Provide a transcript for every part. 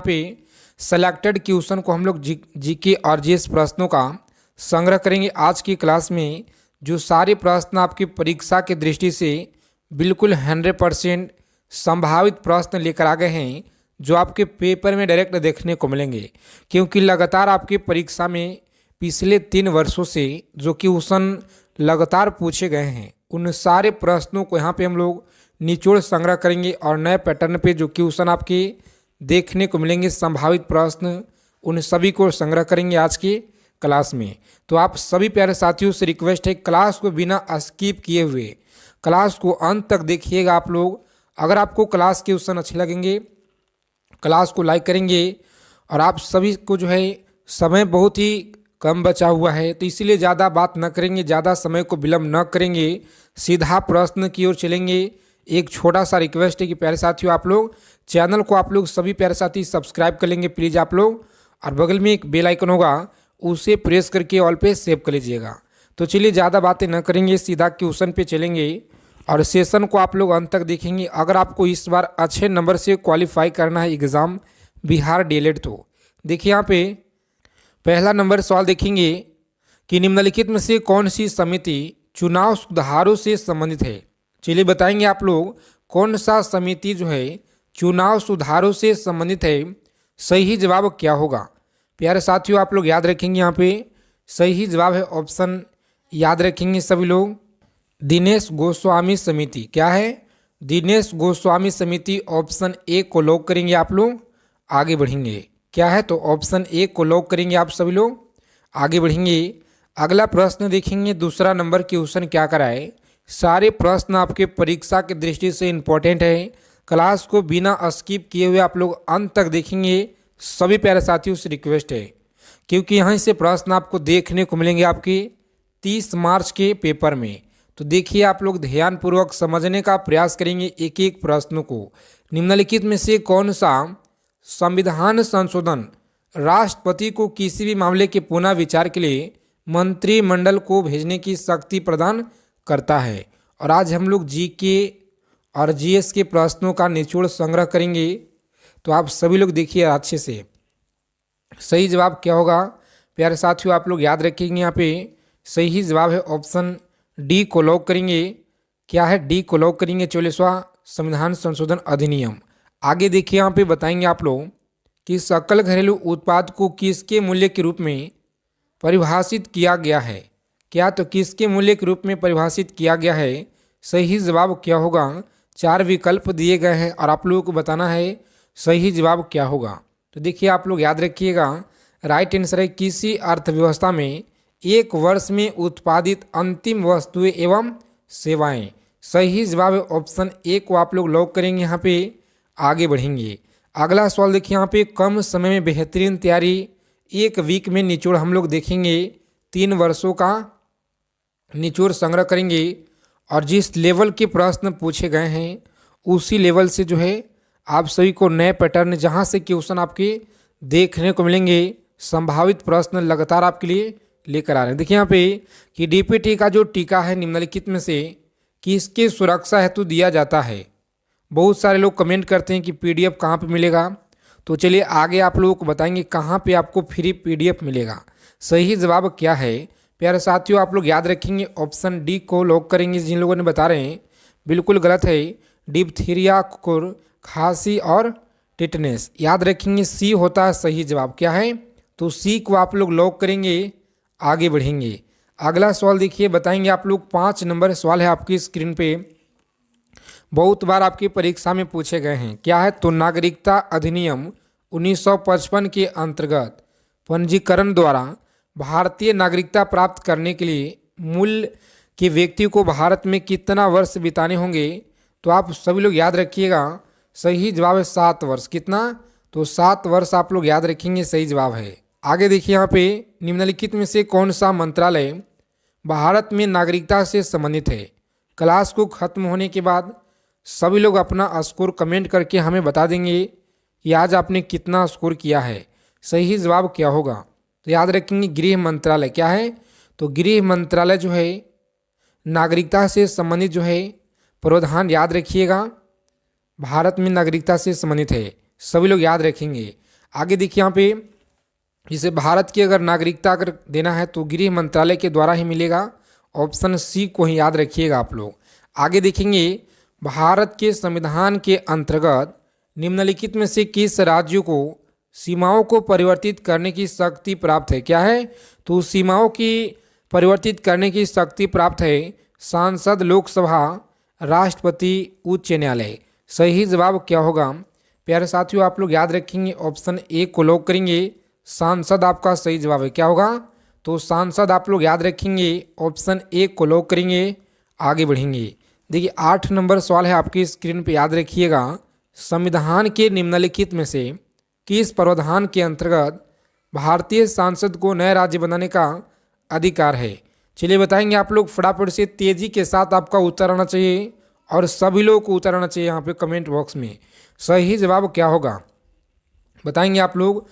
पे selected question को हम लोग जीके और जीएस प्रश्नों का संग्रह करेंगे आज की क्लास में। जो सारे प्रश्न आपकी परीक्षा की दृष्टि से बिल्कुल 100% संभावित प्रश्न लेकर आ गए हैं, जो आपके पेपर में डायरेक्ट देखने को मिलेंगे। क्योंकि लगातार आपकी परीक्षा में पिछले 3 वर्षों से जो क्वेश्चन लगातार पूछे गए हैं, उन सारे प्रश्नों को यहाँ पे हम लोग निचोड़ संग्रह करेंगे और नए पैटर्न पे जो क्वेश्चन आपके देखने को मिलेंगे संभावित प्रश्न, उन सभी को संग्रह करेंगे आज की क्लास में। तो आप सभी प्यारे साथियों से रिक्वेस्ट है, क्लास को बिना स्किप किए हुए क्लास को अंत तक देखिएगा आप लोग। अगर आपको क्लास के क्वेश्चन अच्छे लगेंगे, क्लास को लाइक करेंगे। और आप सभी को जो है समय बहुत ही कम बचा हुआ है, तो इसीलिए ज़्यादा बात न करेंगे, ज़्यादा समय को विलम्ब न करेंगे, सीधा प्रश्न की ओर चलेंगे। एक छोटा सा रिक्वेस्ट है कि प्यारे साथियों आप लोग चैनल को आप लोग सभी प्यारे साथी सब्सक्राइब कर लेंगे प्लीज़ आप लोग, और बगल में एक बेल आइकन होगा उसे प्रेस करके ऑल पे सेव कर लीजिएगा। तो चलिए ज़्यादा बातें न करेंगे, सीधा क्वेश्चन पे चलेंगे और सेशन को आप लोग अंत तक देखेंगे। अगर आपको इस बार अच्छे नंबर से क्वालिफाई करना है एग्ज़ाम बिहार डीएलएड, तो देखिए यहाँ पे पहला नंबर सवाल देखेंगे कि निम्नलिखित में से कौन सी समिति चुनाव सुधारों से संबंधित है। चलिए बताएंगे आप लोग कौन सा समिति जो है चुनाव सुधारों से संबंधित है। सही जवाब क्या होगा प्यारे साथियों, आप लोग याद रखेंगे। यहाँ पे सही जवाब है ऑप्शन, याद रखेंगे सभी लोग, दिनेश गोस्वामी समिति। क्या है? दिनेश गोस्वामी समिति। ऑप्शन ए को लॉक करेंगे आप लोग, आगे बढ़ेंगे। क्या है? तो ऑप्शन ए को लॉक करेंगे आप सभी लोग, आगे बढ़ेंगे। अगला प्रश्न देखेंगे, दूसरा नंबर क्वेश्चन क्या कराए। सारे प्रश्न आपके परीक्षा की दृष्टि से इम्पोर्टेंट है, क्लास को बिना स्किप किए हुए आप लोग अंत तक देखेंगे। सभी प्यारे साथियों से रिक्वेस्ट है, क्योंकि यहाँ से प्रश्न आपको देखने को मिलेंगे आपके 30 मार्च के पेपर में। तो देखिए आप लोग ध्यानपूर्वक समझने का प्रयास करेंगे एक एक प्रश्न को। निम्नलिखित में से कौन सा संविधान संशोधन राष्ट्रपति को किसी भी मामले के पुनः विचार के लिए मंत्रिमंडल को भेजने की शक्ति प्रदान करता है। और आज हम लोग जीके और जीएस के प्रश्नों का निचोड़ संग्रह करेंगे, तो आप सभी लोग देखिए अच्छे से। सही जवाब क्या होगा प्यारे साथियों, आप लोग याद रखेंगे। यहाँ पे सही जवाब है ऑप्शन डी को लॉक करेंगे। क्या है? डी को लॉक करेंगे, 44वां संविधान संशोधन अधिनियम। आगे देखिए यहाँ पे बताएंगे आप लोग कि सकल घरेलू उत्पाद को किसके मूल्य के रूप में परिभाषित किया गया है। क्या? तो किसके मूल्य के रूप में परिभाषित किया गया है। सही जवाब क्या होगा? 4 विकल्प दिए गए हैं और आप लोगों को बताना है सही जवाब क्या होगा। तो देखिए आप लोग याद रखिएगा, राइट आंसर है किसी अर्थव्यवस्था में एक वर्ष में उत्पादित अंतिम वस्तुएं एवं सेवाएं। सही जवाब है ऑप्शन ए को आप लोग लॉक करेंगे, यहाँ पे आगे बढ़ेंगे। अगला सवाल देखिए यहाँ पे कम समय में बेहतरीन तैयारी, एक वीक में निचोड़ हम लोग देखेंगे। 3 वर्षों का निचोड़ संग्रह करेंगे और जिस लेवल के प्रश्न पूछे गए हैं उसी लेवल से जो है आप सभी को नए पैटर्न जहां से क्वेश्चन आपके देखने को मिलेंगे, संभावित प्रश्न लगातार आपके लिए लेकर आ रहे हैं। देखिए यहाँ पे कि डीपीटी का जो टीका है निम्नलिखित में से किसके सुरक्षा हेतु दिया जाता है। बहुत सारे लोग कमेंट करते हैं कि पीडीएफ कहाँ पे मिलेगा, तो चलिए आगे आप लोगों को बताएंगे कहाँ पे आपको फ्री पीडीएफ मिलेगा। सही जवाब क्या है प्यारे साथियों, आप लोग याद रखेंगे ऑप्शन डी को लॉक करेंगे। जिन लोगों ने बता रहे हैं बिल्कुल गलत है, डिप्थीरिया, कुकुर, खांसी और टिटनेस। याद रखेंगे सी होता है सही जवाब। क्या है? तो सी को आप लोग लॉक करेंगे, आगे बढ़ेंगे। अगला सवाल देखिए बताएंगे आप लोग, 5 नंबर सवाल है आपकी स्क्रीन पे, बहुत बार आपकी परीक्षा में पूछे गए हैं। क्या है? तो नागरिकता अधिनियम 1955 के अंतर्गत पंजीकरण द्वारा भारतीय नागरिकता प्राप्त करने के लिए मूल के व्यक्ति को भारत में कितना वर्ष बिताने होंगे। तो आप सभी लोग याद रखिएगा, सही जवाब है 7 वर्ष। कितना? तो 7 वर्ष आप लोग याद रखेंगे, सही जवाब है। आगे देखिए यहाँ पे निम्नलिखित में से कौन सा मंत्रालय भारत में नागरिकता से संबंधित है। क्लास को खत्म होने के बाद सभी लोग अपना स्कोर कमेंट करके हमें बता देंगे कि आज आपने कितना स्कोर किया है। सही जवाब क्या होगा? तो याद रखेंगे गृह मंत्रालय। क्या है? तो गृह मंत्रालय जो है नागरिकता से संबंधित जो है प्रावधान याद रखिएगा, भारत में नागरिकता से संबंधित है। सभी लोग याद रखेंगे। आगे देखिए यहाँ पे, जिसे भारत की अगर नागरिकता अगर देना है तो गृह मंत्रालय के द्वारा ही मिलेगा। ऑप्शन सी को ही याद रखिएगा आप लोग। आगे देखेंगे, भारत के संविधान के अंतर्गत निम्नलिखित में से किस राज्य को सीमाओं को परिवर्तित करने की शक्ति प्राप्त है? क्या है? तो सीमाओं की परिवर्तित करने की शक्ति प्राप्त है सांसद, लोकसभा, राष्ट्रपति, उच्च न्यायालय। सही जवाब क्या होगा प्यारे साथियों? आप लोग याद रखेंगे, ऑप्शन ए को लॉक करेंगे। सांसद आपका सही जवाब है। क्या होगा? तो सांसद आप लोग याद रखेंगे, ऑप्शन ए को लॉक करेंगे। आगे बढ़ेंगे, देखिए 8 नंबर सवाल है आपकी स्क्रीन पे, याद रखिएगा। संविधान के निम्नलिखित में से किस प्रावधान के अंतर्गत भारतीय सांसद को नए राज्य बनाने का अधिकार है? चलिए बताएंगे आप लोग फटाफट से, तेजी के साथ आपका उत्तर आना चाहिए और सभी लोगों को उत्तर आना चाहिए यहाँ पे कमेंट बॉक्स में। सही जवाब क्या होगा बताएंगे आप लोग।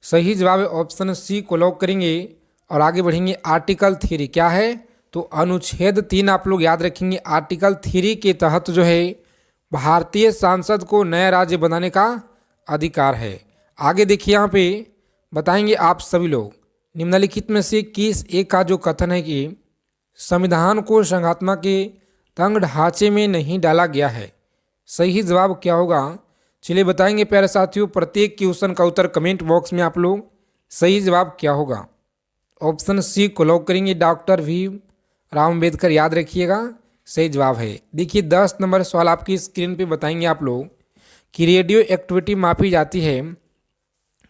सही जवाब है ऑप्शन सी को लॉक करेंगे और आगे बढ़ेंगे। आर्टिकल 3 क्या है? तो अनुच्छेद 3 आप लोग याद रखेंगे। आर्टिकल 3 के तहत जो है भारतीय सांसद को नया राज्य बनाने का अधिकार है। आगे देखिए यहाँ पे बताएंगे आप सभी लोग, निम्नलिखित में से किस एक का जो कथन है कि संविधान को संघात्मक के तंग ढांचे में नहीं डाला गया है? सही जवाब क्या होगा? चलिए बताएंगे प्यारे साथियों, प्रत्येक क्वेश्चन का उत्तर कमेंट बॉक्स में आप लोग सही जवाब क्या होगा। ऑप्शन सी को लॉक करेंगे, डॉक्टर भीम राव अम्बेडकर, याद रखिएगा सही जवाब है। देखिए 10 नंबर सवाल आपकी स्क्रीन पे बताएंगे आप लोग कि रेडियो एक्टिविटी मापी जाती है।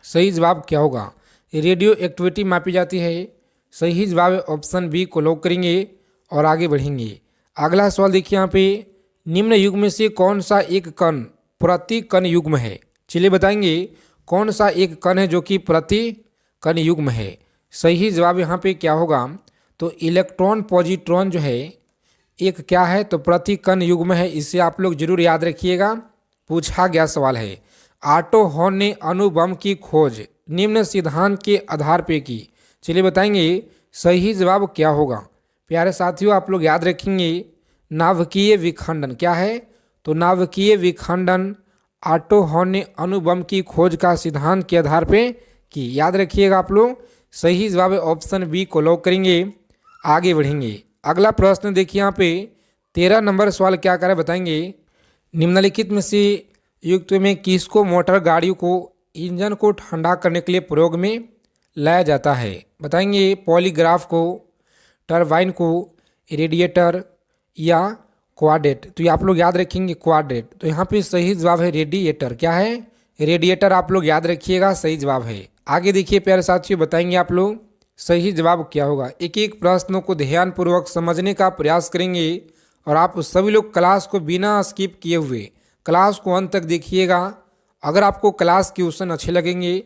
सही जवाब क्या होगा? रेडियो एक्टिविटी मापी जाती है। सही जवाब है ऑप्शन बी को लॉक करेंगे और आगे बढ़ेंगे। अगला सवाल देखिए यहाँ पे, निम्न युग में से कौन सा एक कण प्रति कण युग्म है? चलिए बताएंगे कौन सा एक कण है जो कि प्रति कण युग्म है। सही जवाब यहाँ पे क्या होगा? तो इलेक्ट्रॉन पॉजिट्रॉन जो है एक क्या है? तो प्रति कण युग्म है। इसे आप लोग जरूर याद रखिएगा, पूछा गया सवाल है। ऑटो हॉर्न ने अणु बम की खोज निम्न सिद्धांत के आधार पे की। चलिए बताएंगे सही जवाब क्या होगा। प्यारे साथियों आप लोग याद रखेंगे, नाभिकीय विखंडन। क्या है? तो नाभिकीय विखंडन ऑटो हॉर्न ने अणु बम की खोज का सिद्धांत के आधार पे की। याद रखिएगा आप लोग। सही जवाब है ऑप्शन बी को लॉक करेंगे। आगे बढ़ेंगे, अगला प्रश्न देखिए यहाँ पे 13 नंबर सवाल क्या करे बताएंगे, निम्नलिखित में से युक्त में किसको मोटर गाड़ियों को इंजन को ठंडा करने के लिए प्रयोग में लाया जाता है? बताएंगे पॉलीग्राफ को, टरबाइन को, रेडिएटर या क्वाड्रेट। तो ये आप लोग याद रखेंगे क्वाड्रेट। तो यहाँ पे सही जवाब है रेडिएटर। क्या है? रेडिएटर आप लोग याद रखिएगा, सही जवाब है। आगे देखिए प्यारे साथियों, बताएंगे आप लोग सही जवाब क्या होगा। एक एक प्रश्नों को ध्यानपूर्वक समझने का प्रयास करेंगे और आप सभी लोग क्लास को बिना स्किप किए हुए क्लास को अंत तक देखिएगा। अगर आपको क्लास क्वेश्चन अच्छे लगेंगे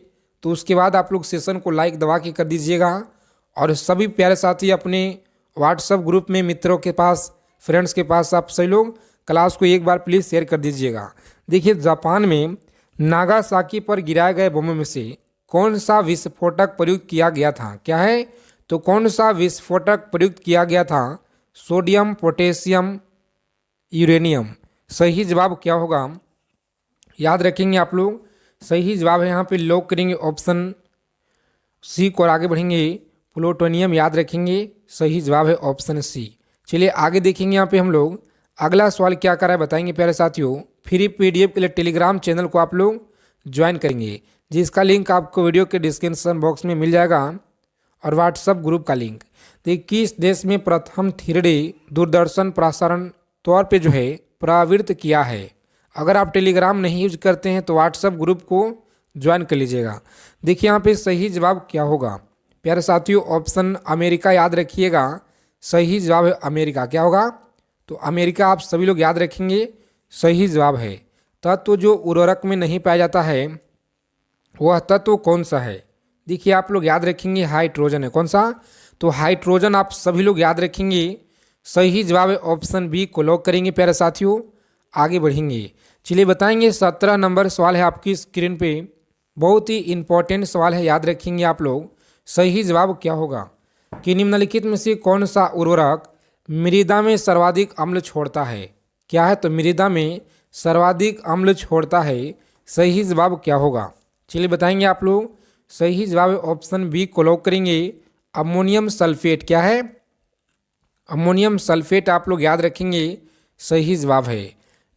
तो उसके बाद आप लोग सेशन को लाइक दबा के कर दीजिएगा और सभी प्यारे साथी अपने व्हाट्सएप ग्रुप में मित्रों के पास, फ्रेंड्स के पास आप सभी लोग क्लास को एक बार प्लीज़ शेयर कर दीजिएगा। देखिए जापान में नागासाकी पर गिराए गए बमों में से कौन सा विस्फोटक प्रयुक्त किया गया था? क्या है? तो कौन सा विस्फोटक प्रयुक्त किया गया था? Sodium, potassium, uranium. सही जवाब क्या होगा? याद रखेंगे आप लोग। सही जवाब है यहाँ पे लॉक करेंगे ऑप्शन सी को और आगे बढ़ेंगे प्लूटोनियम, याद रखेंगे। सही जवाब है ऑप्शन सी। चलिए आगे देखेंगे यहाँ पे हम लोग अगला सवाल क्या कर रहा है बताएंगे प्यारे साथियों। फ्री पीडीएफ के लिए टेलीग्राम चैनल को आप लोग ज्वाइन करेंगे, जिसका लिंक आपको वीडियो के डिस्क्रिप्शन बॉक्स में मिल जाएगा और व्हाट्सएप ग्रुप का लिंक। तो किस देश में प्रथम 3D दूरदर्शन प्रसारण तौर पे जो है प्रवृत्त किया है? अगर आप टेलीग्राम नहीं यूज करते हैं तो व्हाट्सएप ग्रुप को ज्वाइन कर लीजिएगा। देखिए यहाँ पे सही जवाब क्या होगा प्यारे साथियों, ऑप्शन अमेरिका, याद रखिएगा। सही जवाब है अमेरिका। क्या होगा? तो अमेरिका आप सभी लोग याद रखेंगे, सही जवाब है। तत्व जो उर्वरक में नहीं पाया जाता है वह तत्व कौन सा है? देखिए आप लोग याद रखेंगे हाइड्रोजन है। कौन सा? तो हाइड्रोजन आप सभी लोग याद रखेंगे। सही जवाब है ऑप्शन बी को लॉक करेंगे प्यारे साथियों। आगे बढ़ेंगे, चलिए बताएंगे 17 नंबर सवाल है आपकी स्क्रीन पे, बहुत ही इंपॉर्टेंट सवाल है, याद रखेंगे आप लोग। सही जवाब क्या होगा कि निम्नलिखित में से कौन सा उर्वरक मृदा में सर्वाधिक अम्ल छोड़ता है? क्या है? तो मृदा में सर्वाधिक अम्ल छोड़ता है। सही जवाब क्या होगा? चलिए बताएंगे आप लोग। सही जवाब है ऑप्शन बी को लॉक करेंगे। अमोनियम सल्फेट क्या है? अमोनियम सल्फेट आप लोग याद रखेंगे सही जवाब है।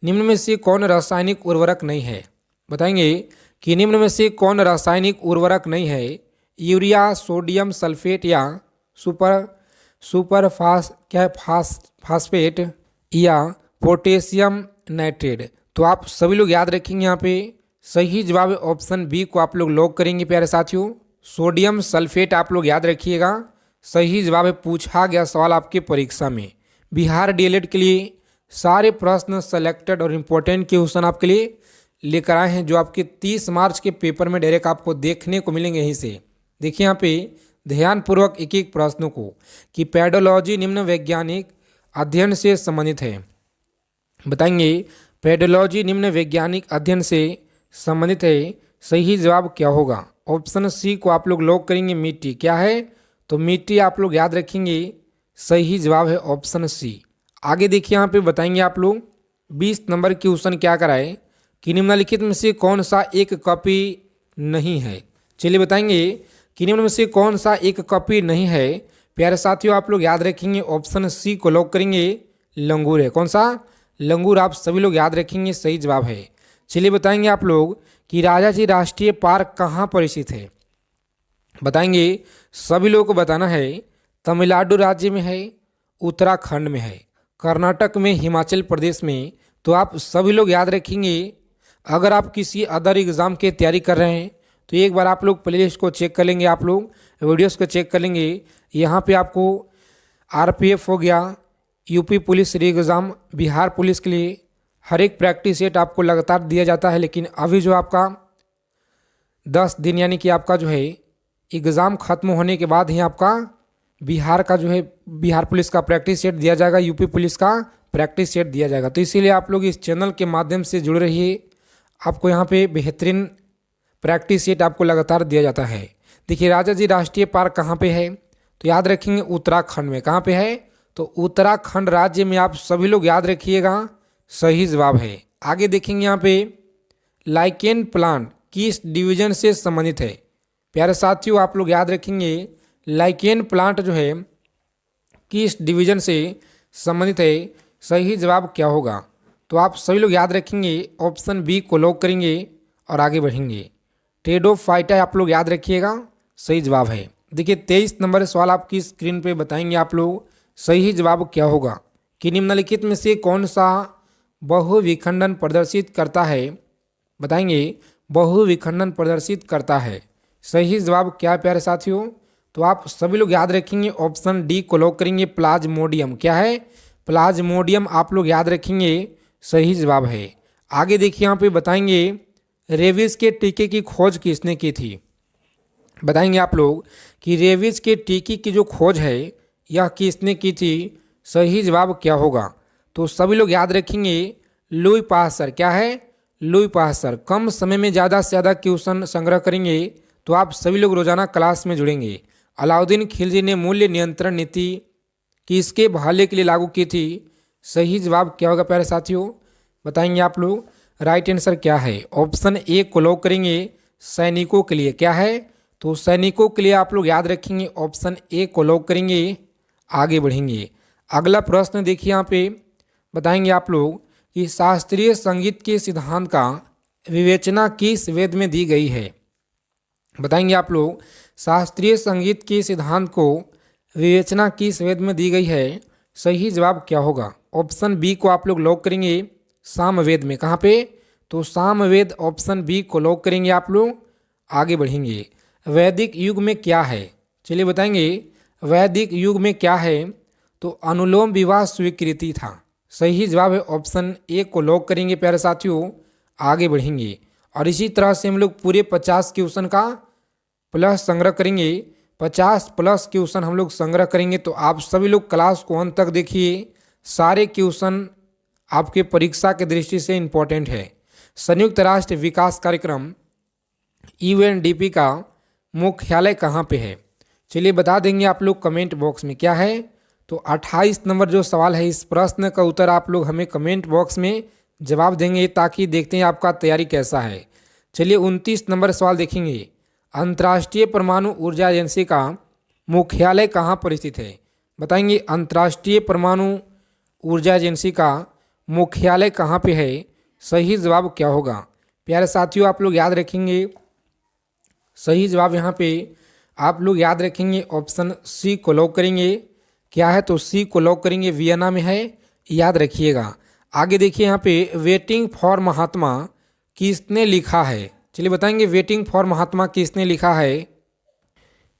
निम्न में से कौन रासायनिक उर्वरक नहीं है? बताएंगे कि निम्न में से कौन रासायनिक उर्वरक नहीं है? यूरिया, सोडियम सल्फेट या सुपर सुपर फास क्या है फास्फेट या पोटेशियम नाइट्रेट। तो आप सभी लोग याद रखेंगे यहाँ पे सही जवाब है ऑप्शन बी को आप लोग लॉक करेंगे प्यारे साथियों। सोडियम सल्फेट आप लोग याद रखिएगा सही जवाब है। पूछा गया सवाल आपके परीक्षा में। बिहार डीएलएड के लिए सारे प्रश्न सेलेक्टेड और इम्पोर्टेंट क्वेश्चन आपके लिए लेकर आए हैं, जो आपके 30 मार्च के पेपर में डायरेक्ट आपको देखने को मिलेंगे यहीं से। देखिए यहाँ पे ध्यानपूर्वक एक एक प्रश्नों को कि पेडोलॉजी निम्न वैज्ञानिक अध्ययन से संबंधित है। बताएंगे पेडोलॉजी निम्न वैज्ञानिक अध्ययन से संबंधित है। सही जवाब क्या होगा? ऑप्शन सी को आप लोग लॉक करेंगे। मिट्टी क्या है? तो मिट्टी आप लोग याद रखेंगे सही जवाब है ऑप्शन सी। आगे देखिए यहाँ पे बताएंगे आप लोग 20 नंबर की क्वेश्चन क्या कराए कि निम्नलिखित में से कौन सा एक कॉपी नहीं है। चलिए बताएंगे कि निम्न में से कौन सा एक कॉपी नहीं है। प्यारे साथियों आप लोग याद रखेंगे ऑप्शन सी को लॉक करेंगे। लंगूर है। कौन सा? लंगूर आप सभी लोग याद रखेंगे सही जवाब है। चलिए बताएंगे आप लोग कि राजाजी राष्ट्रीय पार्क कहाँ पर स्थित है। बताएंगे सभी लोगों को बताना है तमिलनाडु राज्य में है, उत्तराखंड में है, कर्नाटक में, हिमाचल प्रदेश में। तो आप सभी लोग याद रखेंगे अगर आप किसी अदर एग्ज़ाम की तैयारी कर रहे हैं तो एक बार आप लोग प्लेलिस्ट को चेक कर लेंगे, आप लोग वीडियोस को चेक कर लेंगे। यहाँ पे आपको आरपीएफ हो गया, यूपी पुलिस री एग्ज़ाम, बिहार पुलिस के लिए हर एक प्रैक्टिस सेट आपको लगातार दिया जाता है। लेकिन अभी जो आपका 10 दिन यानी कि आपका जो है एग्ज़ाम ख़त्म होने के बाद ही आपका बिहार का जो है बिहार पुलिस का प्रैक्टिस सेट दिया जाएगा, यूपी पुलिस का प्रैक्टिस सेट दिया जाएगा। तो इसीलिए आप लोग इस चैनल के माध्यम से जुड़ रहिए। आपको यहाँ पे बेहतरीन प्रैक्टिस सेट आपको लगातार दिया जाता है। देखिए राजाजी राष्ट्रीय पार्क कहाँ पे है? तो याद रखेंगे उत्तराखंड में। कहाँ पे है? तो उत्तराखंड राज्य में। आप सभी लोग याद रखिएगा सही जवाब है। आगे देखेंगे यहाँ पे लाइकेन प्लांट किस डिवीजन से संबंधित है। प्यारे साथियों आप लोग याद रखेंगे लाइकेन प्लांट जो है किस डिवीजन से संबंधित है। सही जवाब क्या होगा? तो आप सभी लोग याद रखेंगे ऑप्शन बी को लॉक करेंगे और आगे बढ़ेंगे। टेडोफाइटा आप लोग याद रखिएगा सही जवाब है। देखिए 23 नंबर सवाल आपकी स्क्रीन पे बताएंगे आप लोग सही जवाब क्या होगा कि निम्नलिखित में से कौन सा बहुविखंडन प्रदर्शित करता है। बताएंगे बहुविखंडन प्रदर्शित करता है। सही जवाब क्या है प्यारे साथियों? तो आप सभी लोग याद रखेंगे ऑप्शन डी को लॉक करेंगे। प्लाज्मोडियम क्या है? प्लाज्मोडियम आप लोग याद रखेंगे सही जवाब है। आगे देखिए यहाँ पे बताएंगे रेबीज के टीके की खोज किसने की थी। बताएंगे आप लोग कि रेबीज के टीके की जो खोज है यह किसने की थी। सही जवाब क्या होगा? तो सभी लोग याद रखेंगे लुई पास्चर क्या है? Louis Pasteur. कम समय में ज़्यादा से ज़्यादा क्वेश्चन संग्रह करेंगे तो आप सभी लोग रोजाना क्लास में जुड़ेंगे। अलाउद्दीन खिलजी ने मूल्य नियंत्रण नीति किसके भले के लिए लागू की थी। सही जवाब क्या होगा प्यारे साथियों? बताएंगे आप लोग। राइट आंसर क्या है? ऑप्शन ए को लॉक करेंगे। सैनिकों के लिए क्या है? तो सैनिकों के लिए आप लोग याद रखेंगे ऑप्शन ए को लॉक करेंगे। आगे बढ़ेंगे। अगला प्रश्न देखिए यहाँ पे बताएंगे आप लोग कि शास्त्रीय संगीत के सिद्धांत का विवेचना किस वेद में दी गई है। बताएंगे आप लोग शास्त्रीय संगीत के सिद्धांत को विवेचना किस वेद में दी गई है। सही जवाब क्या होगा? ऑप्शन बी को आप लोग लॉक करेंगे सामवेद में। कहाँ पे? तो सामवेद ऑप्शन बी को लॉक करेंगे आप लोग। आगे बढ़ेंगे। वैदिक युग में क्या है? चलिए बताएंगे वैदिक युग में क्या है। तो अनुलोम विवाह स्वीकृति था। सही जवाब है ऑप्शन ए को लॉक करेंगे प्यारे साथियों। आगे बढ़ेंगे और इसी तरह से हम लोग पूरे 50 क्वेश्चन का प्लस संग्रह करेंगे। 50 प्लस क्वेश्चन हम लोग संग्रह करेंगे। तो आप सभी लोग क्लास को अंत तक देखिए। सारे क्वेश्चन आपके परीक्षा के दृष्टि से इम्पोर्टेंट है। संयुक्त राष्ट्र विकास कार्यक्रम यूएनडीपी का मुख्यालय कहाँ पे है? चलिए बता देंगे आप लोग कमेंट बॉक्स में। क्या है? तो 28 नंबर जो सवाल है इस प्रश्न का उत्तर आप लोग हमें कमेंट बॉक्स में जवाब देंगे ताकि देखते हैं आपका तैयारी कैसा है। चलिए 29 नंबर सवाल देखेंगे। अंतर्राष्ट्रीय परमाणु ऊर्जा एजेंसी का मुख्यालय कहाँ पर स्थित है? बताएंगे अंतर्राष्ट्रीय परमाणु ऊर्जा एजेंसी का मुख्यालय कहाँ पे है? सही जवाब क्या होगा? प्यारे साथियों, आप लोग याद रखेंगे, सही जवाब यहाँ पे आप लोग याद रखेंगे ऑप्शन सी को लॉक करेंगे। क्या है? तो सी को लॉक करेंगे, वियना में है, याद रखिएगा। आगे देखिए यहाँ पे वेटिंग फॉर महात्मा किसने लिखा है? चलिए बताएंगे वेटिंग फॉर महात्मा किसने लिखा है,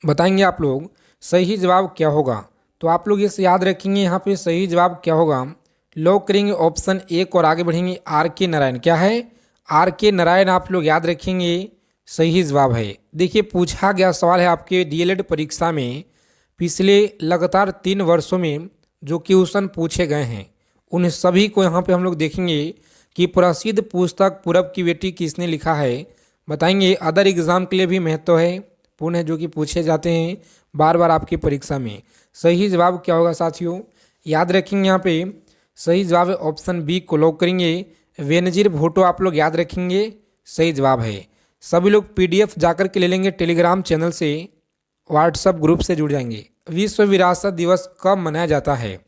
बताएंगे आप लोग सही जवाब क्या होगा। तो आप लोग इसे याद रखेंगे, यहाँ पे सही जवाब क्या होगा लॉक करेंगे ऑप्शन एक और आगे बढ़ेंगे आर के नारायण। क्या है? आर के नारायण आप लोग याद रखेंगे, सही जवाब है। देखिए पूछा गया सवाल है आपके डीएलएड परीक्षा में पिछले लगातार 3 वर्षों में जो क्वेश्चन पूछे गए हैं उन सभी को यहाँ पे हम लोग देखेंगे कि प्रसिद्ध पुस्तक पूरब की बेटी किसने लिखा है। बताएंगे अदर एग्जाम के लिए भी महत्व है पूर्ण है, जो कि पूछे जाते हैं बार बार आपकी परीक्षा में। सही जवाब क्या होगा साथियों? याद रखेंगे यहाँ पे सही जवाब है ऑप्शन बी को लॉक करेंगे, बेनजीर भुट्टो आप लोग याद रखेंगे, सही जवाब है। सभी लोग पीडीएफ जाकर के ले लेंगे टेलीग्राम चैनल से, व्हाट्सएप ग्रुप से जुड़ जाएंगे। विश्व विरासत दिवस कब मनाया जाता है?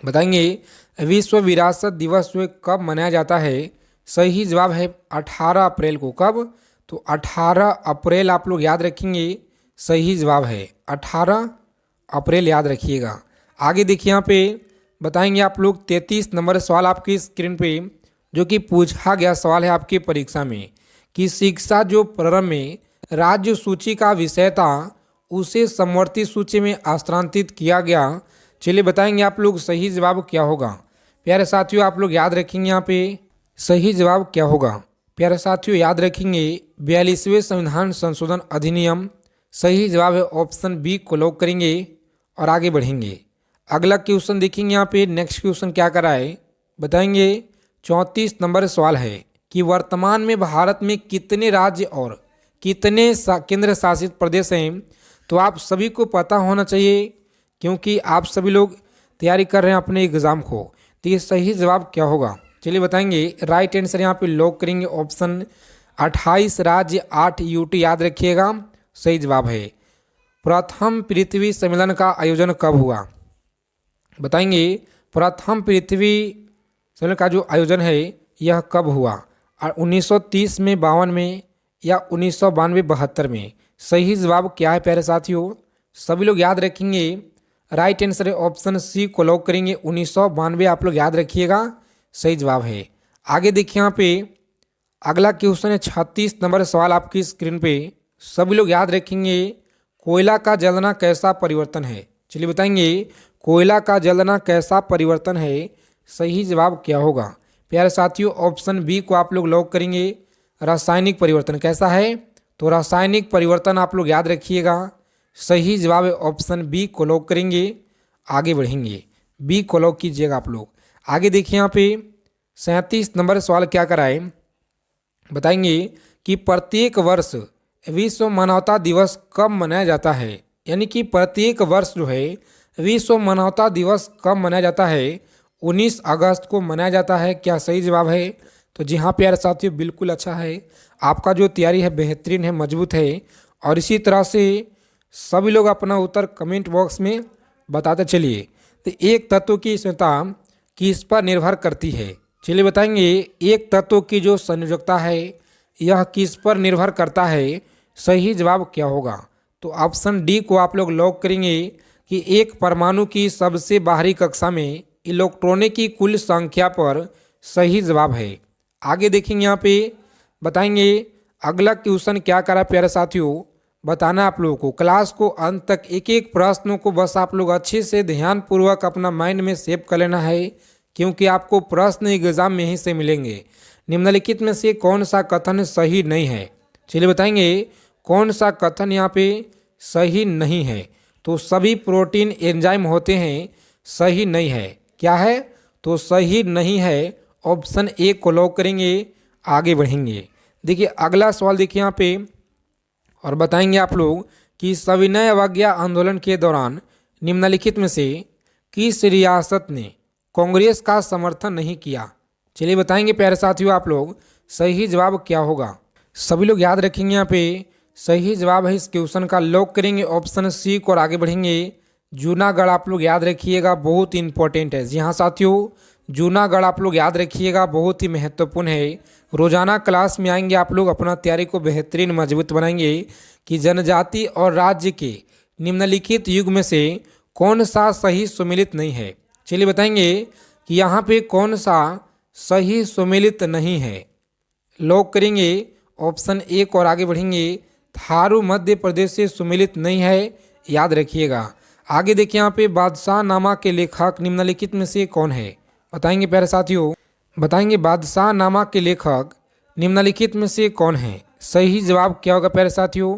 बताएंगे विश्व विरासत दिवस जो है कब मनाया जाता है? सही जवाब है 18 अप्रैल को। कब? तो 18 अप्रैल आप लोग याद रखेंगे, सही जवाब है 18 अप्रैल, याद रखिएगा। आगे देखिए यहाँ पे बताएंगे आप लोग 33 नंबर सवाल आपकी स्क्रीन पे जो कि पूछा गया सवाल है आपकी परीक्षा में कि शिक्षा जो प्रारंभ में राज्य सूची का विषय था उसे समवर्ती सूची में स्थानांतरित किया गया। चलिए बताएंगे आप लोग सही जवाब क्या होगा। प्यारे साथियों आप लोग याद रखेंगे यहाँ पे सही जवाब क्या होगा। प्यारे साथियों याद रखेंगे 42वें संविधान संशोधन अधिनियम, सही जवाब है ऑप्शन बी को लॉक करेंगे और आगे बढ़ेंगे। अगला क्वेश्चन देखेंगे यहाँ पे नेक्स्ट क्वेश्चन क्या करा है, बताएंगे 34 नंबर सवाल है कि वर्तमान में भारत में कितने राज्य और कितने केंद्र शासित प्रदेश हैं? तो आप सभी को पता होना चाहिए क्योंकि आप सभी लोग तैयारी कर रहे हैं अपने एग्ज़ाम को। तो ये सही जवाब क्या होगा? चलिए बताएंगे राइट आंसर यहाँ पे लॉक करेंगे ऑप्शन 28 राज्य 8 यूटी, याद रखिएगा, सही जवाब है। प्रथम पृथ्वी सम्मेलन का आयोजन कब हुआ? बताएंगे प्रथम पृथ्वी सम्मेलन का जो आयोजन है यह कब हुआ? और 1930 में, 52 में या 1992 72 में? सही जवाब क्या है प्यारे साथियों? सभी लोग याद रखेंगे, राइट आंसर है ऑप्शन सी को लॉक करेंगे 1992, आप लोग याद रखिएगा, सही जवाब है। आगे देखिए यहाँ पे अगला क्वेश्चन है 36 नंबर सवाल आपकी स्क्रीन पे, सभी लोग याद रखेंगे कोयला का जलना कैसा परिवर्तन है? चलिए बताएंगे कोयला का जलना कैसा परिवर्तन है, सही जवाब क्या होगा? प्यारे साथियों ऑप्शन बी को आप लोग लॉक करेंगे, रासायनिक परिवर्तन। कैसा है? तो रासायनिक परिवर्तन आप लोग याद रखिएगा, सही जवाब है ऑप्शन बी को लॉक करेंगे, आगे बढ़ेंगे, बी को लॉक कीजिएगा आप लोग। आगे देखिए यहाँ पे 37 नंबर सवाल क्या कराए, बताएंगे कि प्रत्येक वर्ष विश्व मानवता दिवस कब मनाया जाता है? यानी कि प्रत्येक वर्ष जो है विश्व मानवता दिवस कब मनाया जाता है? 19 अगस्त को मनाया जाता है। क्या सही जवाब है? तो जी हाँ प्यारे साथियों, बिल्कुल अच्छा है, आपका जो तैयारी है बेहतरीन है, मजबूत है। और इसी तरह से सभी लोग अपना उत्तर कमेंट बॉक्स में बताते चलिए। तो एक तत्व की संयोजकता किस पर निर्भर करती है? चलिए बताएंगे एक तत्व की जो संयोजकता है यह किस पर निर्भर करता है, सही जवाब क्या होगा? तो ऑप्शन डी को आप लोग लॉक करेंगे कि एक परमाणु की सबसे बाहरी कक्षा में इलेक्ट्रॉनों की कुल संख्या पर, सही जवाब है। आगे देखेंगे यहाँ पे बताएंगे अगला क्वेश्चन क्या करा प्यारे साथियों, बताना आप लोगों को। क्लास को अंत तक एक एक प्रश्नों को बस आप लोग अच्छे से ध्यानपूर्वक अपना माइंड में सेव कर लेना है क्योंकि आपको प्रश्न एग्जाम में ही से मिलेंगे। निम्नलिखित में से कौन सा कथन सही नहीं है? चलिए बताएंगे कौन सा कथन यहाँ पे सही नहीं है। तो सभी प्रोटीन एंजाइम होते हैं, सही नहीं है। क्या है? तो सही नहीं है, ऑप्शन ए को लॉक करेंगे, आगे बढ़ेंगे। देखिए अगला सवाल देखिए यहाँ पे और बताएंगे आप लोग कि सविनय अवज्ञा आंदोलन के दौरान निम्नलिखित में से किस रियासत ने कांग्रेस का समर्थन नहीं किया? चलिए बताएंगे प्यारे साथियों आप लोग, सही जवाब क्या होगा? सभी लोग याद रखेंगे यहाँ पे सही जवाब है इस क्वेश्चन का। लॉक करेंगे ऑप्शन सी को और आगे बढ़ेंगे। जूनागढ़ आप लोग याद रखिएगा, बहुत इंपॉर्टेंट है। जी हाँ साथियों, जूनागढ़ आप लोग याद रखिएगा, बहुत ही महत्वपूर्ण है। रोजाना क्लास में आएंगे आप लोग, अपना तैयारी को बेहतरीन मजबूत बनाएंगे कि जनजाति और राज्य के निम्नलिखित युग में से कौन सा सही सुमेलित नहीं है। चलिए बताएंगे कि यहाँ पे कौन सा सही सुमेलित नहीं है। लॉक करेंगे ऑप्शन ए को और आगे बढ़ेंगे। थारू मध्य प्रदेश से सुमेलित नहीं है, याद रखिएगा। आगे देखिए यहाँ पे बादशाह नामा के लेखक निम्नलिखित में से कौन है, बताएंगे प्यारे साथियों। बताएंगे बादशाह नामा के लेखक निम्नलिखित में से कौन है। सही जवाब क्या होगा प्यारे साथियों,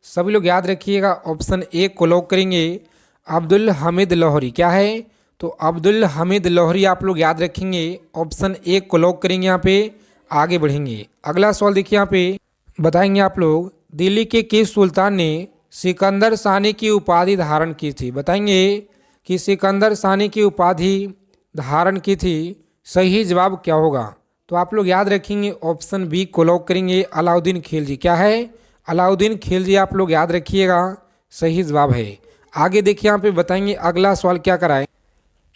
सभी लोग याद रखिएगा। ऑप्शन ए को लॉक करेंगे। अब्दुल हमीद लाहौरी क्या है, तो अब्दुल हमीद लाहौरी आप लोग याद रखेंगे। ऑप्शन ए को लॉक करेंगे, यहाँ पे आगे बढ़ेंगे। अगला सवाल देखिए यहाँ पे बताएंगे आप लोग, दिल्ली के किस सुल्तान ने सिकंदर सानी की उपाधि धारण की थी। बताएंगे कि सिकंदर सानी की उपाधि धारण की थी। सही जवाब क्या होगा, तो आप लोग याद रखेंगे। ऑप्शन बी को लॉक करेंगे। अलाउद्दीन खिलजी क्या है, अलाउद्दीन खिलजी आप लोग याद रखिएगा, सही जवाब है। आगे देखिए यहाँ पे बताएंगे अगला सवाल क्या कराए।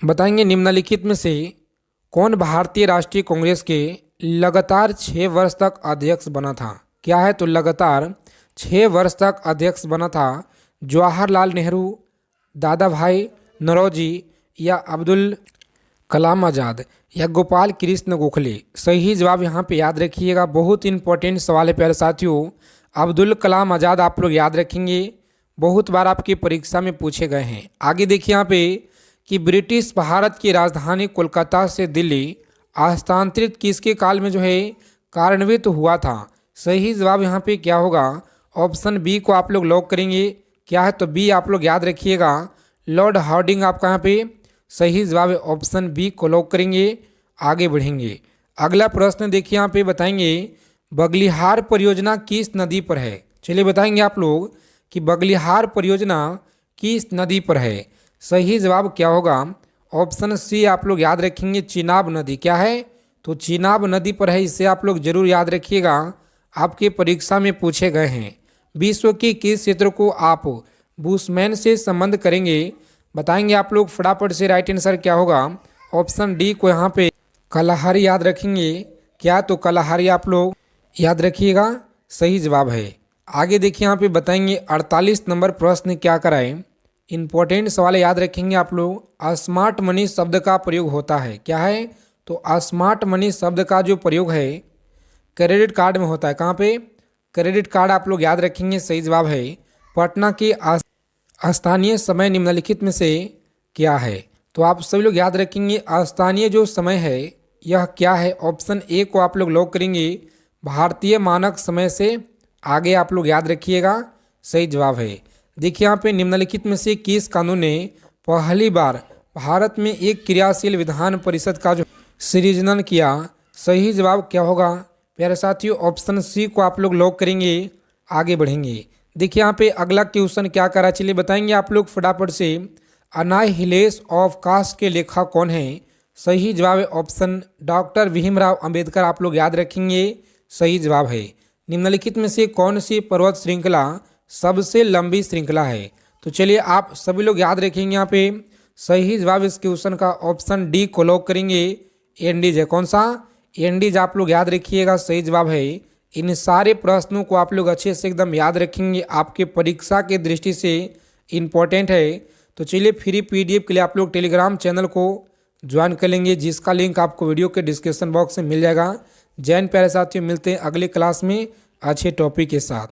बताएंगे निम्नलिखित में से कौन भारतीय राष्ट्रीय कांग्रेस के लगातार 6 वर्ष तक अध्यक्ष बना था। क्या है, तो लगातार 6 वर्ष तक अध्यक्ष बना था। जवाहरलाल नेहरू, दादा भाई नौरोजी या अब्दुल कलाम आज़ाद या गोपाल कृष्ण गोखले। सही जवाब यहाँ पे याद रखिएगा, बहुत इंपॉर्टेंट सवाल है प्यारे साथियों। अब्दुल कलाम आज़ाद आप लोग याद रखेंगे, बहुत बार आपकी परीक्षा में पूछे गए हैं। आगे देखिए यहाँ पे कि ब्रिटिश भारत की राजधानी कोलकाता से दिल्ली हस्तांतरित किसके काल में जो है कार्यान्वित हुआ था। सही जवाब यहाँ पे क्या होगा, ऑप्शन बी को आप लोग लॉक करेंगे। क्या है, तो बी आप लोग याद रखिएगा, लॉर्ड हार्डिंग आपका यहाँ पे सही जवाब है। ऑप्शन बी को लॉक करेंगे, आगे बढ़ेंगे। अगला प्रश्न देखिए यहाँ पे बताएंगे बगलिहार परियोजना किस नदी पर है। चलिए बताएंगे आप लोग कि बगलिहार परियोजना किस नदी पर है। सही जवाब क्या होगा, ऑप्शन सी आप लोग याद रखेंगे, चिनाब नदी क्या है, तो चिनाब नदी पर है। इसे आप लोग जरूर याद रखिएगा, आपके परीक्षा में पूछे गए हैं। विश्व के किस क्षेत्र को आप बुशमैन से संबंध करेंगे। बताएंगे आप लोग फटाफट से, राइट आंसर क्या होगा, ऑप्शन डी को यहाँ पे कलाहारी याद रखेंगे। क्या, तो कलाहारी आप लोग याद रखिएगा, सही जवाब है। आगे देखिए यहाँ पे बताएंगे 48 नंबर प्रश्न क्या कराए। इंपॉर्टेंट सवाल याद रखेंगे आप लोग। स्मार्ट मनी शब्द का प्रयोग होता है। क्या है, तो स्मार्ट मनी शब्द का जो प्रयोग है क्रेडिट कार्ड में होता है। कहाँ पे, क्रेडिट कार्ड आप लोग याद रखेंगे, सही जवाब है। पटना की स्थानीय समय निम्नलिखित में से क्या है, तो आप सभी लोग याद रखेंगे स्थानीय जो समय है यह क्या है। ऑप्शन ए को आप लोग लॉक करेंगे। भारतीय मानक समय से आगे आप लोग याद रखिएगा, सही जवाब है। देखिए यहाँ पे निम्नलिखित में से किस कानून ने पहली बार भारत में एक क्रियाशील विधान परिषद का जो सृजन किया। सही जवाब क्या होगा प्यारे साथियों, ऑप्शन सी को आप लोग लॉक करेंगे, आगे बढ़ेंगे। देखिए यहाँ पे अगला क्वेश्चन क्या करा, चलिए बताएंगे आप लोग फटाफट से। अनाहिलेश ऑफ कास्ट के लेखक कौन है। सही जवाब है ऑप्शन डॉक्टर भीमराव अंबेडकर आप लोग याद रखेंगे, सही जवाब है। निम्नलिखित में से कौन सी पर्वत श्रृंखला सबसे लंबी श्रृंखला है। तो चलिए आप सभी लोग याद रखेंगे यहाँ पे सही जवाब इस क्वेश्चन का ऑप्शन डी को लॉक करेंगे। एंडीज है, कौन सा, एंडीज आप लोग याद रखिएगा, सही जवाब है। इन सारे प्रश्नों को आप लोग अच्छे से एकदम याद रखेंगे, आपके परीक्षा के दृष्टि से इम्पोर्टेंट है। तो चलिए फ्री पीडीएफ के लिए आप लोग टेलीग्राम चैनल को ज्वाइन कर लेंगे, जिसका लिंक आपको वीडियो के डिस्क्रिप्शन बॉक्स में मिल जाएगा। जय हिंद प्यारे साथियों, मिलते हैं अगले क्लास में अच्छे टॉपिक के साथ।